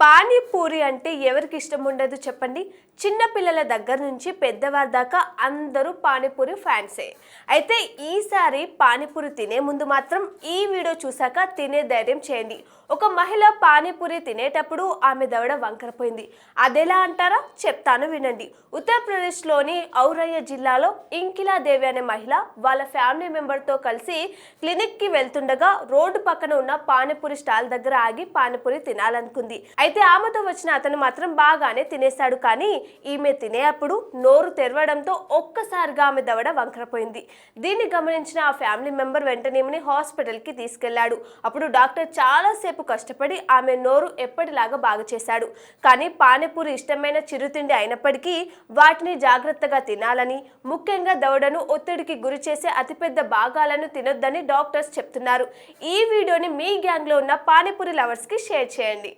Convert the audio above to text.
పానీపూరి అంటే ఎవరికి ఇష్టం ఉండదు చెప్పండి. చిన్న పిల్లల దగ్గర నుంచి పెద్దవారి దాకా అందరూ పానీపూరి ఫ్యాన్సే. అయితే ఈసారి పానీపూరి తినే ముందు మాత్రం ఈ వీడియో చూశాక తినే ధైర్యం చేయండి. ఒక మహిళ పానీపూరి తినేటప్పుడు ఆమె దవడ వంకరపోయింది. అదెలా అంటారా? చెప్తాను వినండి. ఉత్తరప్రదేశ్లోని ఔరయ్య జిల్లాలో ఇంకిలాదేవి అనే మహిళ వాళ్ళ ఫ్యామిలీ మెంబర్తో కలిసి క్లినిక్కి వెళ్తుండగా రోడ్డు పక్కన ఉన్న పానీపూరి స్టాల్ దగ్గర ఆగి పానీపూరి తినాలనుకుంది. అయితే ఆమెతో వచ్చిన అతను మాత్రం బాగానే తినేశాడు. కానీ ఈమె తినేటప్పుడు నోరు తెరవడంతో ఒక్కసారిగా ఆమె దవడ వంకరపోయింది. దీన్ని గమనించిన ఆ ఫ్యామిలీ మెంబర్ వెంటనే ఈమెని హాస్పిటల్కి తీసుకెళ్లాడు. అప్పుడు డాక్టర్ చాలాసేపు కష్టపడి ఆమె నోరు ఎప్పటిలాగా బాగు చేశాడు. కానీ పానీపూరి ఇష్టమైన చిరుతిండి అయినప్పటికీ వాటిని జాగ్రత్తగా తినాలని, ముఖ్యంగా దవడను ఒత్తిడికి గురి చేసే అతిపెద్ద భాగాలను తినొద్దని డాక్టర్స్ చెప్తున్నారు. ఈ వీడియోని మీ గ్యాంగ్లో ఉన్న పానీపూరి లవర్స్కి షేర్ చేయండి.